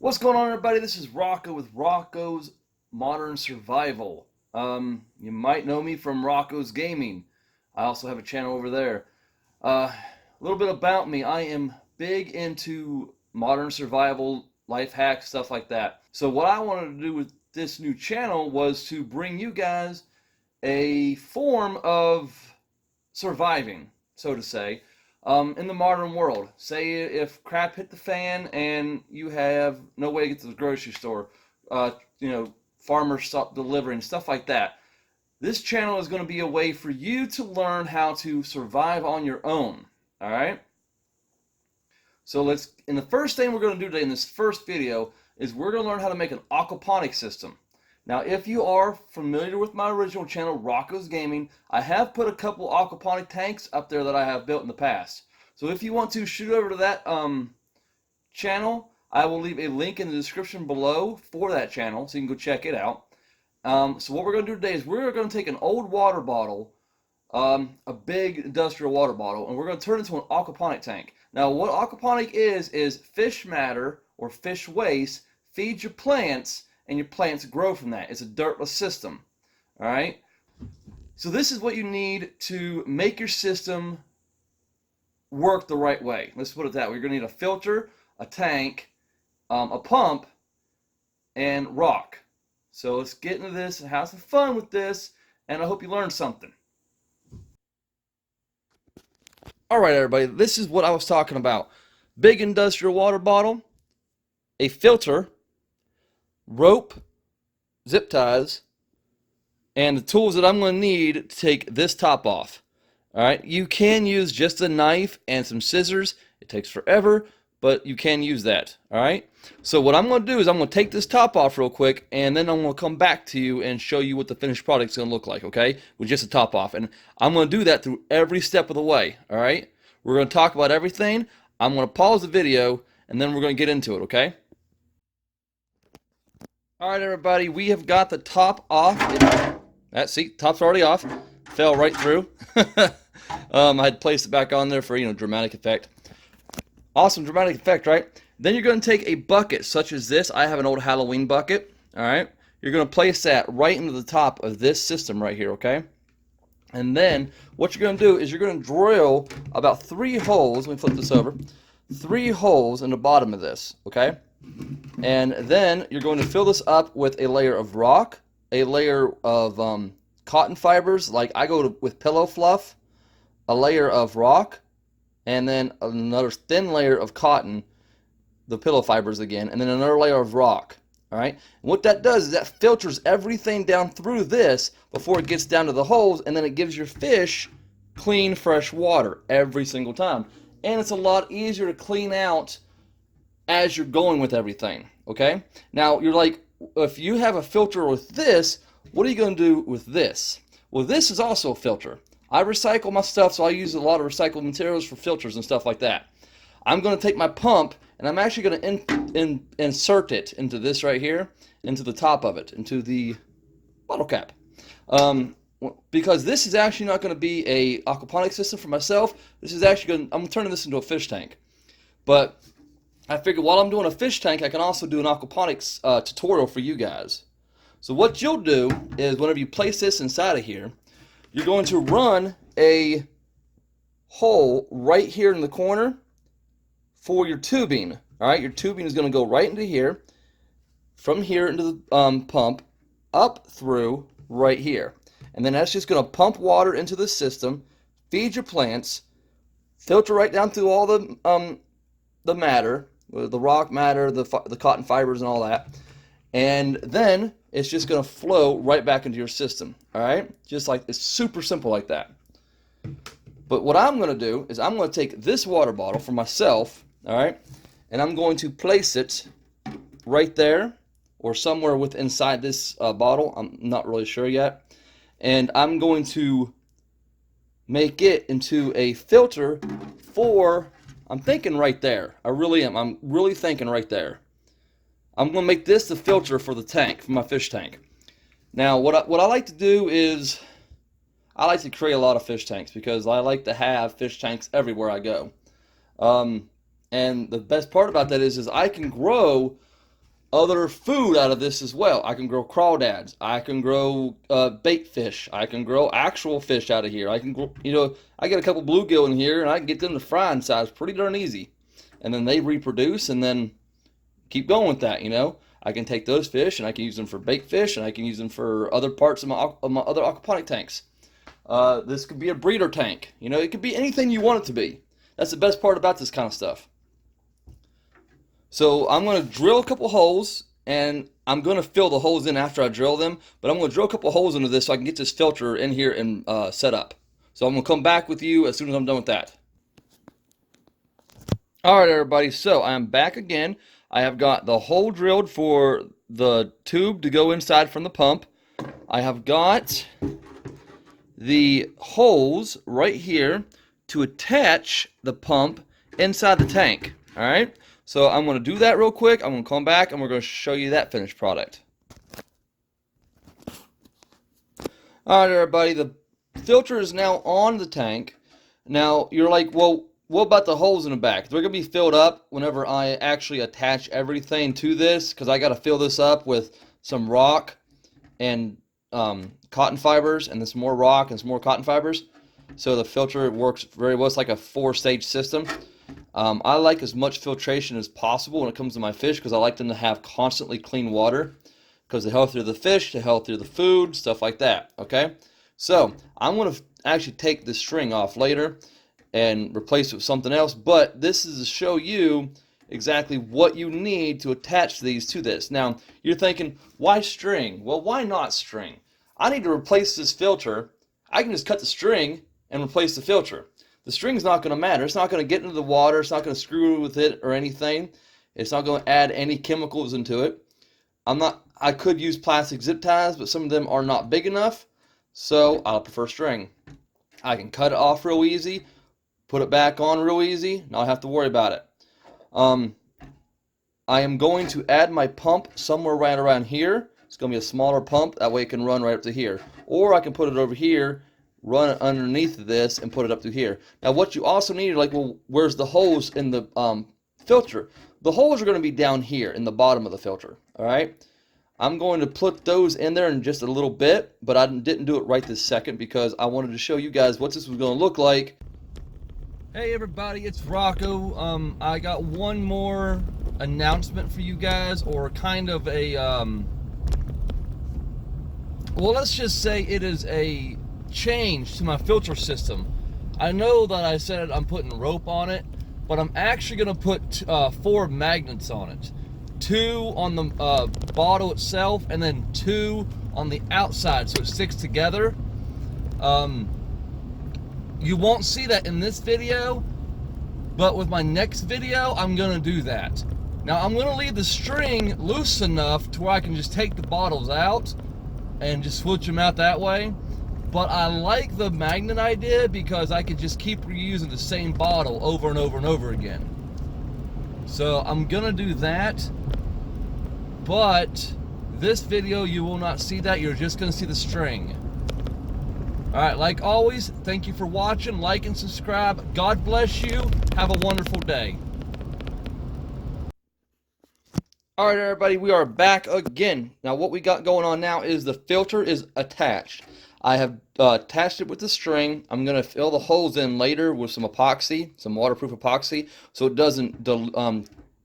What's going on, everybody? This is Rocco with Rocco's Modern Survival. You might know me from Rocco's Gaming. I also have a channel over there. A little bit about me. I am big into modern survival, life hacks, stuff like that. So what I wanted to do with this new channel was to bring you guys a form of surviving, so to say, in the modern world. Say if crap hit the fan and you have no way to get to the grocery store, farmers stop delivering, stuff like that. This channel is going to be a way for you to learn how to survive on your own. All right. So and the first thing we're going to do today in this first video is we're going to learn how to make an aquaponic system. Now, if you are familiar with my original channel, Rocco's Gaming, I have put a couple aquaponic tanks up there that I have built in the past. So if you want to shoot over to that channel, I will leave a link in the description below for that channel, so you can go check it out. So what we're going to do today is we're going to take an old water bottle, a big industrial water bottle, and we're going to turn it into an aquaponic tank. Now, what aquaponic is fish matter or fish waste feeds your plants, and your plants grow from that. It's a dirtless system. All right? So this is what you need to make your system work the right way. Let's put it that way. You're going to need a filter, a tank, a pump, and rock. So let's get into this and have some fun with this, and I hope you learned something. All right, everybody, this is what I was talking about. Big industrial water bottle, a filter, rope, zip ties, and the tools that I'm going to need to take this top off. Alright, you can use just a knife and some scissors. It takes forever, but you can use that. Alright, so what I'm going to do is I'm going to take this top off real quick, and then I'm going to come back to you and show you what the finished product is going to look like, okay, with just the top off. And I'm going to do that through every step of the way. Alright, we're going to talk about everything. I'm going to pause the video, and then we're going to get into it, okay? Alright, everybody, we have got the top off. See, top's already off. Fell right through. I had placed it back on there for, dramatic effect. Awesome dramatic effect, right? Then you're going to take a bucket such as this. I have an old Halloween bucket, alright? You're going to place that right into the top of this system right here, okay? And then what you're going to do is you're going to drill about 3 holes. Let me flip this over. 3 holes in the bottom of this, okay? And then you're going to fill this up with a layer of rock, a layer of cotton fibers, like I go with pillow fluff, a layer of rock, and then another thin layer of cotton, the pillow fibers again, and then another layer of rock. All right. And what that does is that filters everything down through this before it gets down to the holes, and then it gives your fish clean, fresh water every single time. And it's a lot easier to clean out as you're going with everything. Okay. Now you're like, if you have a filter with this, what are you going to do with this? Well, this is also a filter. I recycle my stuff, so I use a lot of recycled materials for filters and stuff like that. I'm going to take my pump, and I'm actually going to insert it into this right here, into the top of it, into the bottle cap. Because this is actually not going to be a aquaponic system for myself. This is actually I'm turning this into a fish tank. But I figured while I'm doing a fish tank, I can also do an aquaponics tutorial for you guys. So what you'll do is whenever you place this inside of here, you're going to run a hole right here in the corner for your tubing. All right, your tubing is going to go right into here, from here into the pump, up through right here. And then that's just going to pump water into the system, feed your plants, filter right down through all the matter, the rock matter, the cotton fibers and all that. And then it's just going to flow right back into your system. All right? Just like, it's super simple like that. But what I'm going to do is I'm going to take this water bottle for myself, all right, and I'm going to place it right there or somewhere inside this bottle. I'm not really sure yet. And I'm going to make it into a filter for, I'm thinking right there. I really am. I'm really thinking right there. I'm going to make this the filter for the tank, for my fish tank. Now, what I like to do is I like to create a lot of fish tanks because I like to have fish tanks everywhere I go. And the best part about that is I can grow other food out of this as well. I can grow crawdads. I can grow bait fish. I can grow actual fish out of here. I can grow, I get a couple bluegill in here, and I can get them to frying size pretty darn easy. And then they reproduce, and then keep going with that, I can take those fish, and I can use them for bait fish, and I can use them for other parts of my other aquaponic tanks. This could be a breeder tank. It could be anything you want it to be. That's the best part about this kind of stuff. So I'm going to drill a couple holes, and I'm going to fill the holes in after I drill them, but I'm going to drill a couple holes into this so I can get this filter in here and set up. So I'm going to come back with you as soon as I'm done with that. Alright everybody, so I'm back again. I have got the hole drilled for the tube to go inside from the pump. I have got the holes right here to attach the pump inside the tank. Alright? So I'm going to do that real quick. I'm going to come back and we're going to show you that finished product. Alright everybody, the filter is now on the tank. Now you're like, well, what about the holes in the back? They're going to be filled up whenever I actually attach everything to this, because I got to fill this up with some rock and cotton fibers, and then some more rock and some more cotton fibers. So the filter works very well. It's like a 4-stage system. I like as much filtration as possible when it comes to my fish, because I like them to have constantly clean water, because the healthier the fish, the healthier the food, stuff like that. Okay, so I'm going to actually take this string off later and replace it with something else, but this is to show you exactly what you need to attach these to this. Now you're thinking, why string? Well, why not string? I need to replace this filter. I can just cut the string and replace the filter. The string's not going to matter. It's not going to get into the water. It's not going to screw with it or anything. It's not going to add any chemicals into it. I could use plastic zip ties, but some of them are not big enough, so I'll prefer string. I can cut it off real easy, put it back on real easy, not have to worry about it. I am going to add my pump somewhere right around here. It's going to be a smaller pump, that way it can run right up to here. Or I can put it over here, run it underneath this, and put it up to here. Now what you also need, like, well, where's the holes in the filter? The holes are going to be down here in the bottom of the filter. Alright? I'm going to put those in there in just a little bit, but I didn't do it right this second because I wanted to show you guys what this was going to look like. Hey everybody, it's Rocco. I got one more announcement for you guys, or kind of a, well, let's just say it is a change to my filter system. I know that I said I'm putting rope on it, but I'm actually going to put 4 magnets on it. 2 on the bottle itself, and then 2 on the outside, so it sticks together. You won't see that in this video, but with my next video, I'm going to do that. Now, I'm going to leave the string loose enough to where I can just take the bottles out and just switch them out that way. But I like the magnet idea because I could just keep reusing the same bottle over and over and over again. So I'm going to do that. But this video, you will not see that. You're just going to see the string. Alright, like always, thank you for watching. Like and subscribe. God bless you. Have a wonderful day. Alright everybody, we are back again. Now what we got going on now is the filter is attached. I have attached it with the string. I'm going to fill the holes in later with some epoxy, some waterproof epoxy, so it doesn't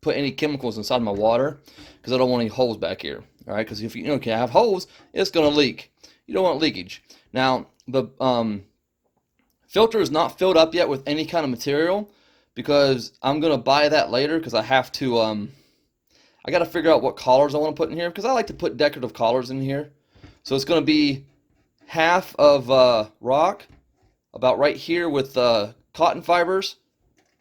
put any chemicals inside my water, because I don't want any holes back here. Alright, because if you can have holes, it's going to leak. You don't want leakage. Now, the filter is not filled up yet with any kind of material, because I'm going to buy that later, because I have to, I got to figure out what collars I want to put in here, because I like to put decorative collars in here. So it's going to be half of rock, about right here with cotton fibers,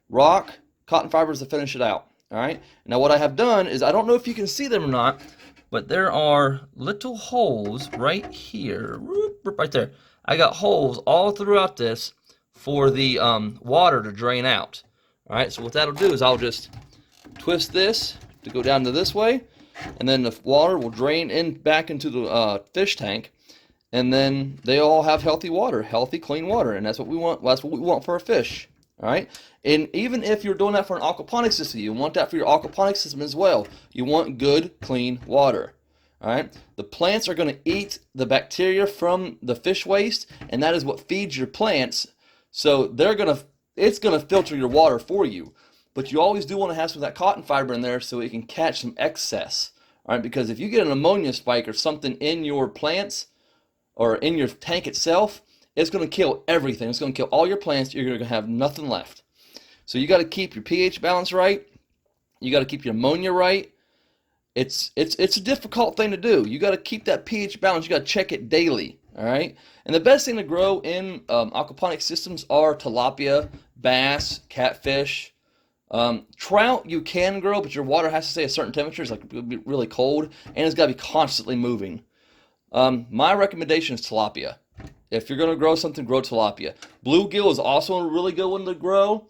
rock, cotton fibers to finish it out. Alright, now what I have done is, I don't know if you can see them or not, but there are little holes right here, right there. I got holes all throughout this for the water to drain out. Alright, so what that'll do is I'll just twist this to go down to this way, and then the water will drain in back into the fish tank, and then they all have healthy water, healthy, clean water, and that's what we want. That's what we want for our fish. All right, and even if you're doing that for an aquaponics system, you want that for your aquaponics system as well. You want good, clean water. All right, the plants are going to eat the bacteria from the fish waste, and that is what feeds your plants. So it's gonna filter your water for you. But you always do want to have some of that cotton fiber in there so it can catch some excess. All right, because if you get an ammonia spike or something in your plants or in your tank itself, it's going to kill everything. It's going to kill all your plants. You're going to have nothing left. So you got to keep your pH balance right. You got to keep your ammonia right. It's a difficult thing to do. You got to keep that pH balance. You got to check it daily. All right. And the best thing to grow in aquaponic systems are tilapia, bass, catfish. Trout you can grow, but your water has to stay at certain temperatures, like it'll be really cold, and it's got to be constantly moving. My recommendation is tilapia. If you're going to grow something, grow tilapia. Bluegill is also a really good one to grow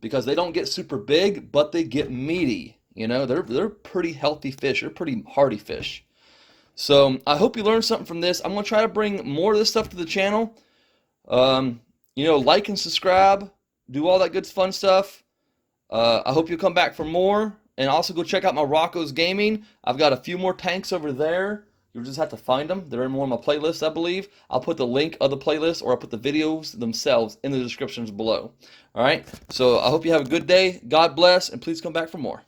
because they don't get super big, but they get meaty. You know, they're pretty healthy fish. They're pretty hardy fish. So I hope you learned something from this. I'm going to try to bring more of this stuff to the channel. You know, like and subscribe. Do all that good fun stuff. I hope you'll come back for more. And also go check out my Rocco's Gaming. I've got a few more tanks over there. You'll just have to find them. They're in one of my playlists, I believe. I'll put the link of the playlist, or I'll put the videos themselves in the descriptions below. All right? So I hope you have a good day. God bless, and please come back for more.